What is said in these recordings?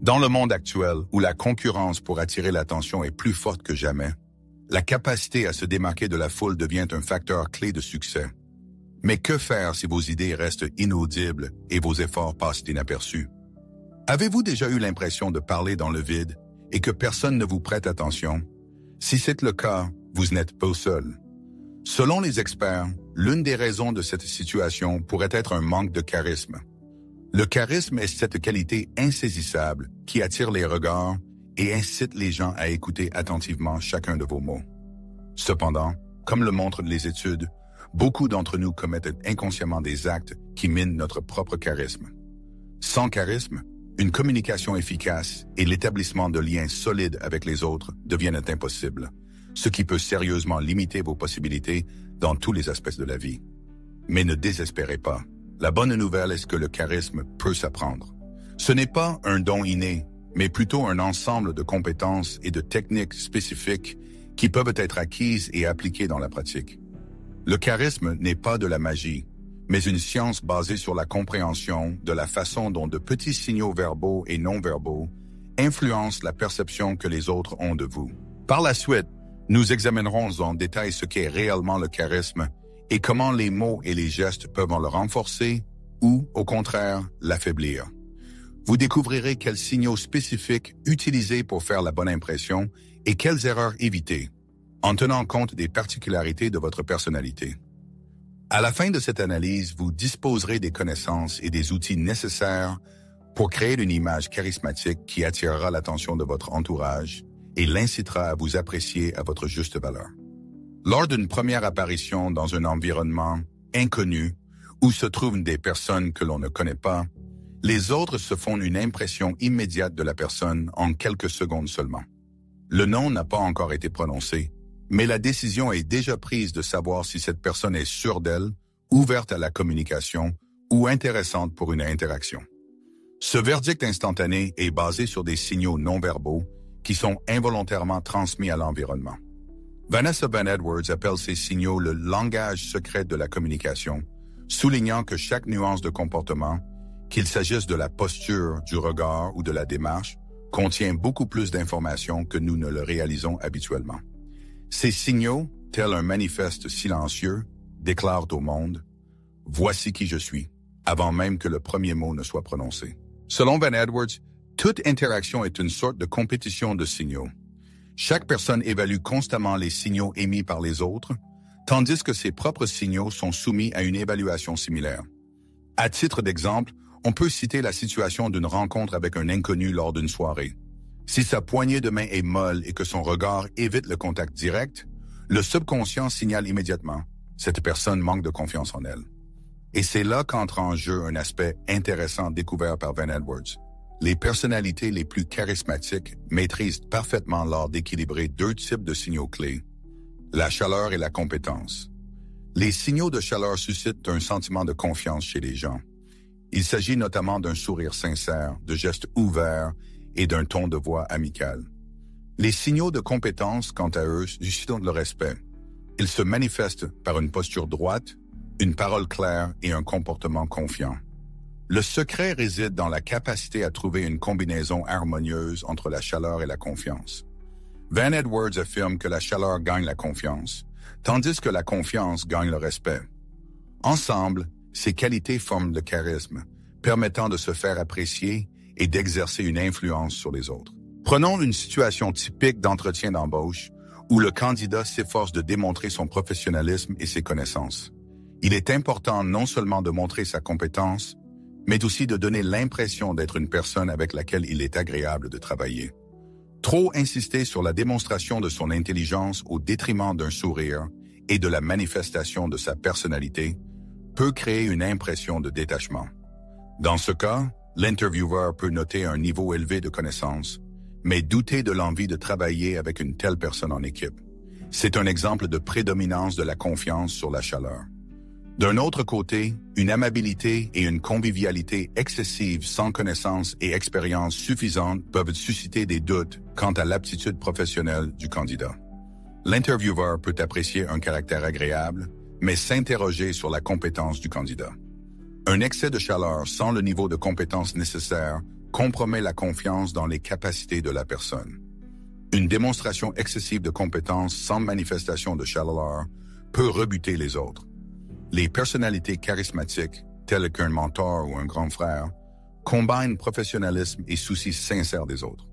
Dans le monde actuel, où la concurrence pour attirer l'attention est plus forte que jamais, la capacité à se démarquer de la foule devient un facteur clé de succès. Mais que faire si vos idées restent inaudibles et vos efforts passent inaperçus? Avez-vous déjà eu l'impression de parler dans le vide et que personne ne vous prête attention? Si c'est le cas, vous n'êtes pas seul. Selon les experts, l'une des raisons de cette situation pourrait être un manque de charisme. Le charisme est cette qualité insaisissable qui attire les regards et incite les gens à écouter attentivement chacun de vos mots. Cependant, comme le montrent les études, beaucoup d'entre nous commettent inconsciemment des actes qui minent notre propre charisme. Sans charisme, une communication efficace et l'établissement de liens solides avec les autres deviennent impossibles, ce qui peut sérieusement limiter vos possibilités dans tous les aspects de la vie. Mais ne désespérez pas. La bonne nouvelle est que le charisme peut s'apprendre. Ce n'est pas un don inné, mais plutôt un ensemble de compétences et de techniques spécifiques qui peuvent être acquises et appliquées dans la pratique. Le charisme n'est pas de la magie, mais une science basée sur la compréhension de la façon dont de petits signaux verbaux et non-verbaux influencent la perception que les autres ont de vous. Par la suite, nous examinerons en détail ce qu'est réellement le charisme et comment les mots et les gestes peuvent le renforcer ou, au contraire, l'affaiblir. Vous découvrirez quels signaux spécifiques utiliser pour faire la bonne impression et quelles erreurs éviter, en tenant compte des particularités de votre personnalité. À la fin de cette analyse, vous disposerez des connaissances et des outils nécessaires pour créer une image charismatique qui attirera l'attention de votre entourage et l'incitera à vous apprécier à votre juste valeur. Lors d'une première apparition dans un environnement inconnu où se trouvent des personnes que l'on ne connaît pas, les autres se font une impression immédiate de la personne en quelques secondes seulement. Le nom n'a pas encore été prononcé, mais la décision est déjà prise de savoir si cette personne est sûre d'elle, ouverte à la communication ou intéressante pour une interaction. Ce verdict instantané est basé sur des signaux non-verbaux qui sont involontairement transmis à l'environnement. Vanessa Van Edwards appelle ces signaux le langage secret de la communication, soulignant que chaque nuance de comportement, qu'il s'agisse de la posture, du regard ou de la démarche, contient beaucoup plus d'informations que nous ne le réalisons habituellement. Ces signaux, tels un manifeste silencieux, déclarent au monde « Voici qui je suis », avant même que le premier mot ne soit prononcé. Selon Van Edwards, toute interaction est une sorte de compétition de signaux. Chaque personne évalue constamment les signaux émis par les autres, tandis que ses propres signaux sont soumis à une évaluation similaire. À titre d'exemple, on peut citer la situation d'une rencontre avec un inconnu lors d'une soirée. Si sa poignée de main est molle et que son regard évite le contact direct, le subconscient signale immédiatement « cette personne manque de confiance en elle ». Et c'est là qu'entre en jeu un aspect intéressant découvert par Van Edwards. Les personnalités les plus charismatiques maîtrisent parfaitement l'art d'équilibrer deux types de signaux clés, la chaleur et la compétence. Les signaux de chaleur suscitent un sentiment de confiance chez les gens. Il s'agit notamment d'un sourire sincère, de gestes ouverts et d'un ton de voix amical. Les signaux de compétence, quant à eux, suscitent le respect. Ils se manifestent par une posture droite, une parole claire et un comportement confiant. Le secret réside dans la capacité à trouver une combinaison harmonieuse entre la chaleur et la confiance. Van Edwards affirme que la chaleur gagne la confiance, tandis que la confiance gagne le respect. Ensemble, ces qualités forment le charisme, permettant de se faire apprécier et d'exercer une influence sur les autres. Prenons une situation typique d'entretien d'embauche où le candidat s'efforce de démontrer son professionnalisme et ses connaissances. Il est important non seulement de montrer sa compétence, mais aussi de donner l'impression d'être une personne avec laquelle il est agréable de travailler. Trop insister sur la démonstration de son intelligence au détriment d'un sourire et de la manifestation de sa personnalité peut créer une impression de détachement. Dans ce cas, l'intervieweur peut noter un niveau élevé de connaissances, mais douter de l'envie de travailler avec une telle personne en équipe. C'est un exemple de prédominance de la confiance sur la chaleur. D'un autre côté, une amabilité et une convivialité excessive sans connaissance et expérience suffisante peuvent susciter des doutes quant à l'aptitude professionnelle du candidat. L'intervieweur peut apprécier un caractère agréable, mais s'interroger sur la compétence du candidat. Un excès de chaleur sans le niveau de compétence nécessaire compromet la confiance dans les capacités de la personne. Une démonstration excessive de compétence sans manifestation de chaleur peut rebuter les autres. Les personnalités charismatiques, telles qu'un mentor ou un grand frère, combinent professionnalisme et souci sincère des autres.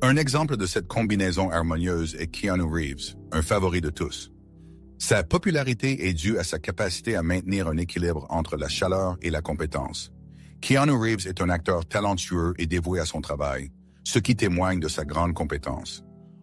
Un exemple de cette combinaison harmonieuse est Keanu Reeves, un favori de tous. Sa popularité est due à sa capacité à maintenir un équilibre entre la chaleur et la compétence. Keanu Reeves est un acteur talentueux et dévoué à son travail, ce qui témoigne de sa grande compétence.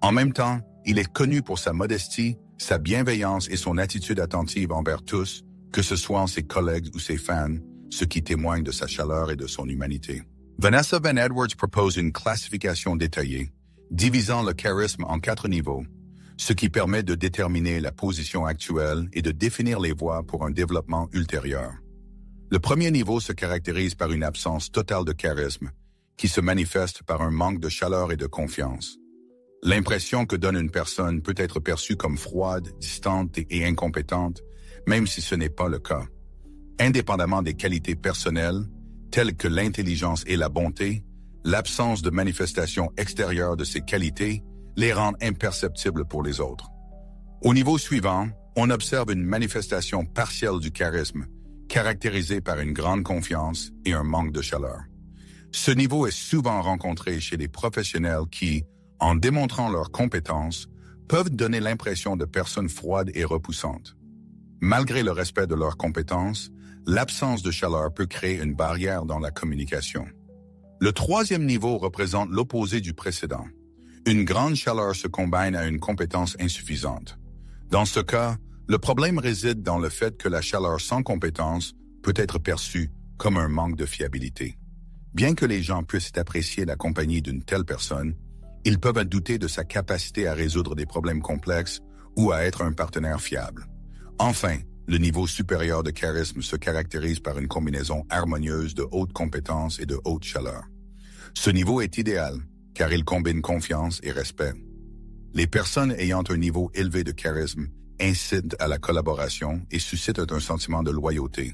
En même temps, il est connu pour sa modestie, sa bienveillance et son attitude attentive envers tous, que ce soit ses collègues ou ses fans, ce qui témoigne de sa chaleur et de son humanité. Vanessa Van Edwards propose une classification détaillée, divisant le charisme en 4 niveaux, ce qui permet de déterminer la position actuelle et de définir les voies pour un développement ultérieur. Le premier niveau se caractérise par une absence totale de charisme, qui se manifeste par un manque de chaleur et de confiance. L'impression que donne une personne peut être perçue comme froide, distante et incompétente, même si ce n'est pas le cas. Indépendamment des qualités personnelles, telles que l'intelligence et la bonté, l'absence de manifestation extérieure de ces qualités les rend imperceptibles pour les autres. Au niveau suivant, on observe une manifestation partielle du charisme, caractérisée par une grande confiance et un manque de chaleur. Ce niveau est souvent rencontré chez les professionnels qui, en démontrant leurs compétences, peuvent donner l'impression de personnes froides et repoussantes. Malgré le respect de leurs compétences, l'absence de chaleur peut créer une barrière dans la communication. Le troisième niveau représente l'opposé du précédent. Une grande chaleur se combine à une compétence insuffisante. Dans ce cas, le problème réside dans le fait que la chaleur sans compétence peut être perçue comme un manque de fiabilité. Bien que les gens puissent apprécier la compagnie d'une telle personne, ils peuvent douter de sa capacité à résoudre des problèmes complexes ou à être un partenaire fiable. Enfin, le niveau supérieur de charisme se caractérise par une combinaison harmonieuse de haute compétence et de haute chaleur. Ce niveau est idéal, car il combine confiance et respect. Les personnes ayant un niveau élevé de charisme incitent à la collaboration et suscitent un sentiment de loyauté.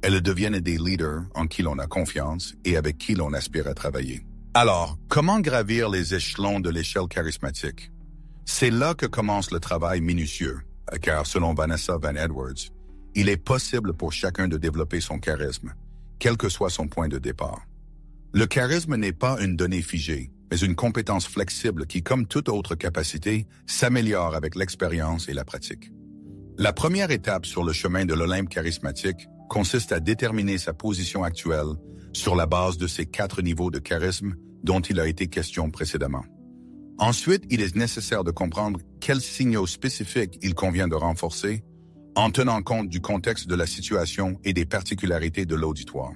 Elles deviennent des leaders en qui l'on a confiance et avec qui l'on aspire à travailler. Alors, comment gravir les échelons de l'échelle charismatique? C'est là que commence le travail minutieux, car selon Vanessa Van Edwards, il est possible pour chacun de développer son charisme, quel que soit son point de départ. Le charisme n'est pas une donnée figée, mais une compétence flexible qui, comme toute autre capacité, s'améliore avec l'expérience et la pratique. La première étape sur le chemin de l'Olympe charismatique consiste à déterminer sa position actuelle sur la base de ces 4 niveaux de charisme dont il a été question précédemment. Ensuite, il est nécessaire de comprendre quels signaux spécifiques il convient de renforcer en tenant compte du contexte de la situation et des particularités de l'auditoire.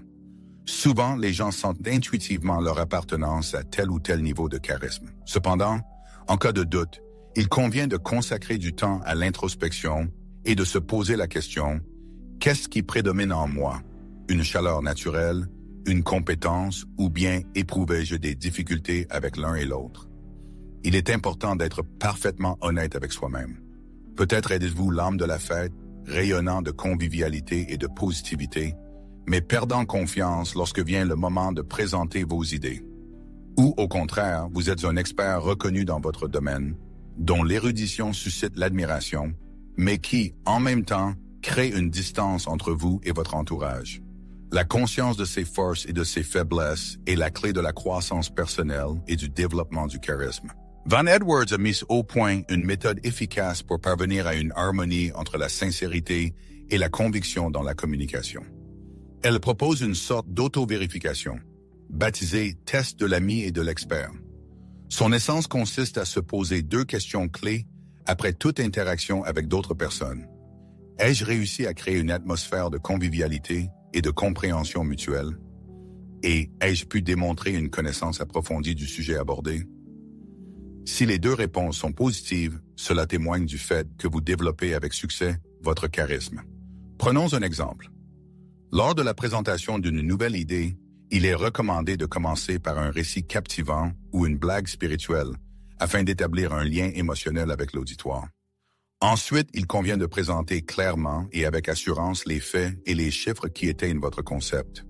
Souvent, les gens sentent intuitivement leur appartenance à tel ou tel niveau de charisme. Cependant, en cas de doute, il convient de consacrer du temps à l'introspection et de se poser la question « Qu'est-ce qui prédomine en moi? Une chaleur naturelle, une compétence ou bien éprouvais-je des difficultés avec l'un et l'autre? » Il est important d'être parfaitement honnête avec soi-même. Peut-être êtes-vous l'âme de la fête, rayonnant de convivialité et de positivité, mais perdant confiance lorsque vient le moment de présenter vos idées. Ou au contraire, vous êtes un expert reconnu dans votre domaine, dont l'érudition suscite l'admiration, mais qui, en même temps, crée une distance entre vous et votre entourage. La conscience de ses forces et de ses faiblesses est la clé de la croissance personnelle et du développement du charisme. Van Edwards a mis au point une méthode efficace pour parvenir à une harmonie entre la sincérité et la conviction dans la communication. Elle propose une sorte d'auto-vérification, baptisée « test de l'ami et de l'expert ». Son essence consiste à se poser 2 questions clés après toute interaction avec d'autres personnes. Ai-je réussi à créer une atmosphère de convivialité et de compréhension mutuelle? Et ai-je pu démontrer une connaissance approfondie du sujet abordé? Si les 2 réponses sont positives, cela témoigne du fait que vous développez avec succès votre charisme. Prenons un exemple. Lors de la présentation d'une nouvelle idée, il est recommandé de commencer par un récit captivant ou une blague spirituelle afin d'établir un lien émotionnel avec l'auditoire. Ensuite, il convient de présenter clairement et avec assurance les faits et les chiffres qui éteignent votre concept.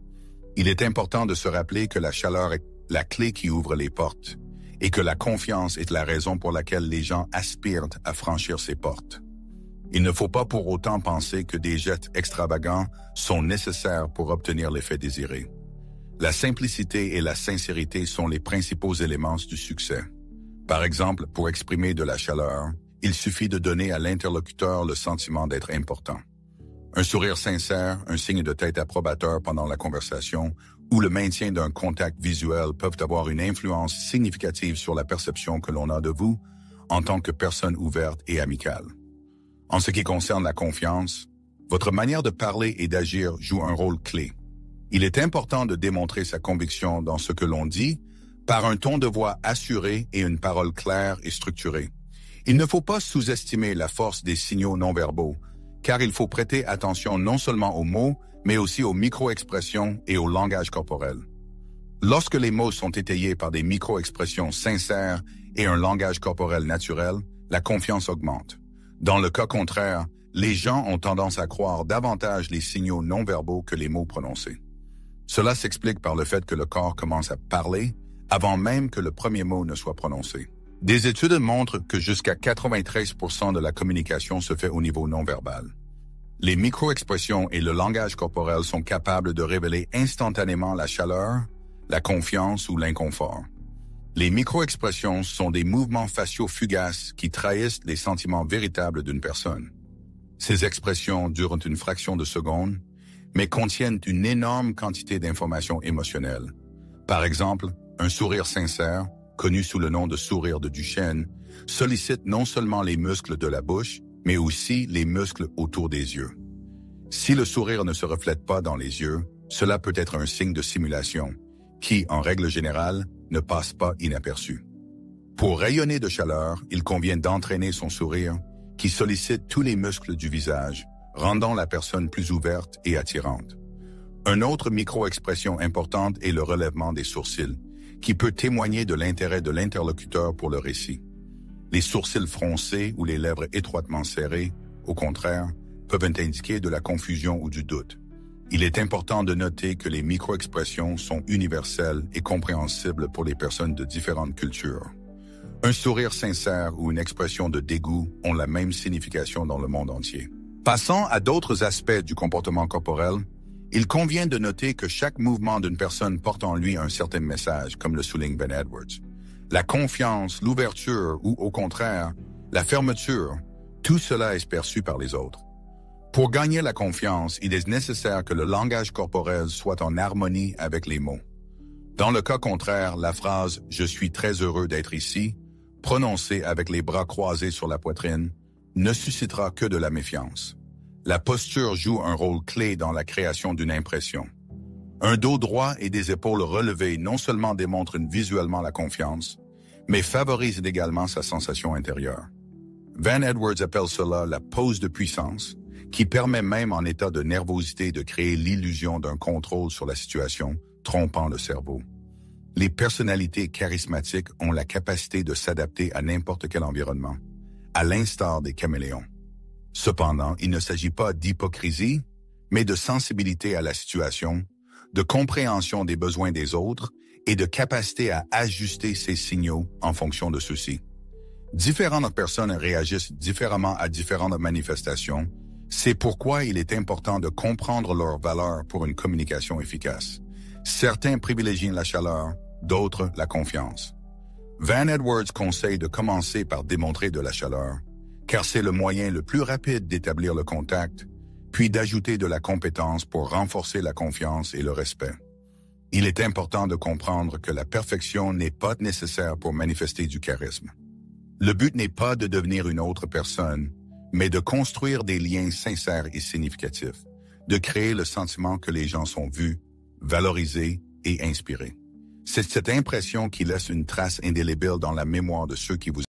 Il est important de se rappeler que la chaleur est la clé qui ouvre les portes, et que la confiance est la raison pour laquelle les gens aspirent à franchir ces portes. Il ne faut pas pour autant penser que des gestes extravagants sont nécessaires pour obtenir l'effet désiré. La simplicité et la sincérité sont les principaux éléments du succès. Par exemple, pour exprimer de la chaleur, il suffit de donner à l'interlocuteur le sentiment d'être important. Un sourire sincère, un signe de tête approbateur pendant la conversation ou le maintien d'un contact visuel peuvent avoir une influence significative sur la perception que l'on a de vous en tant que personne ouverte et amicale. En ce qui concerne la confiance, votre manière de parler et d'agir joue un rôle clé. Il est important de démontrer sa conviction dans ce que l'on dit par un ton de voix assuré et une parole claire et structurée. Il ne faut pas sous-estimer la force des signaux non-verbaux, car il faut prêter attention non seulement aux mots, mais aussi aux micro-expressions et au langage corporel. Lorsque les mots sont étayés par des micro-expressions sincères et un langage corporel naturel, la confiance augmente. Dans le cas contraire, les gens ont tendance à croire davantage les signaux non-verbaux que les mots prononcés. Cela s'explique par le fait que le corps commence à parler avant même que le premier mot ne soit prononcé. Des études montrent que jusqu'à 93% de la communication se fait au niveau non-verbal. Les micro-expressions et le langage corporel sont capables de révéler instantanément la chaleur, la confiance ou l'inconfort. Les micro-expressions sont des mouvements faciaux fugaces qui trahissent les sentiments véritables d'une personne. Ces expressions durent une fraction de seconde, mais contiennent une énorme quantité d'informations émotionnelles. Par exemple, un sourire sincère, connu sous le nom de sourire de Duchenne, sollicite non seulement les muscles de la bouche, mais aussi les muscles autour des yeux. Si le sourire ne se reflète pas dans les yeux, cela peut être un signe de simulation, qui, en règle générale, ne passe pas inaperçu. Pour rayonner de chaleur, il convient d'entraîner son sourire, qui sollicite tous les muscles du visage, rendant la personne plus ouverte et attirante. Une autre micro-expression importante est le relèvement des sourcils, qui peut témoigner de l'intérêt de l'interlocuteur pour le récit. Les sourcils froncés ou les lèvres étroitement serrées, au contraire, peuvent indiquer de la confusion ou du doute. Il est important de noter que les micro-expressions sont universelles et compréhensibles pour les personnes de différentes cultures. Un sourire sincère ou une expression de dégoût ont la même signification dans le monde entier. Passant à d'autres aspects du comportement corporel, il convient de noter que chaque mouvement d'une personne porte en lui un certain message, comme le souligne Ben Edwards. La confiance, l'ouverture ou, au contraire, la fermeture, tout cela est perçu par les autres. Pour gagner la confiance, il est nécessaire que le langage corporel soit en harmonie avec les mots. Dans le cas contraire, la phrase « Je suis très heureux d'être ici », prononcée avec les bras croisés sur la poitrine, ne suscitera que de la méfiance. La posture joue un rôle clé dans la création d'une impression. Un dos droit et des épaules relevées non seulement démontrent visuellement la confiance, mais favorisent également sa sensation intérieure. Van Edwards appelle cela la pose de puissance, qui permet même en état de nervosité de créer l'illusion d'un contrôle sur la situation, trompant le cerveau. Les personnalités charismatiques ont la capacité de s'adapter à n'importe quel environnement, à l'instar des caméléons. Cependant, il ne s'agit pas d'hypocrisie, mais de sensibilité à la situation, de compréhension des besoins des autres et de capacité à ajuster ses signaux en fonction de ceux-ci. Différentes personnes réagissent différemment à différentes manifestations. C'est pourquoi il est important de comprendre leurs valeurs pour une communication efficace. Certains privilégient la chaleur, d'autres la confiance. Van Edwards conseille de commencer par démontrer de la chaleur, car c'est le moyen le plus rapide d'établir le contact, puis d'ajouter de la compétence pour renforcer la confiance et le respect. Il est important de comprendre que la perfection n'est pas nécessaire pour manifester du charisme. Le but n'est pas de devenir une autre personne, mais de construire des liens sincères et significatifs, de créer le sentiment que les gens sont vus, valorisés et inspirés. C'est cette impression qui laisse une trace indélébile dans la mémoire de ceux qui vous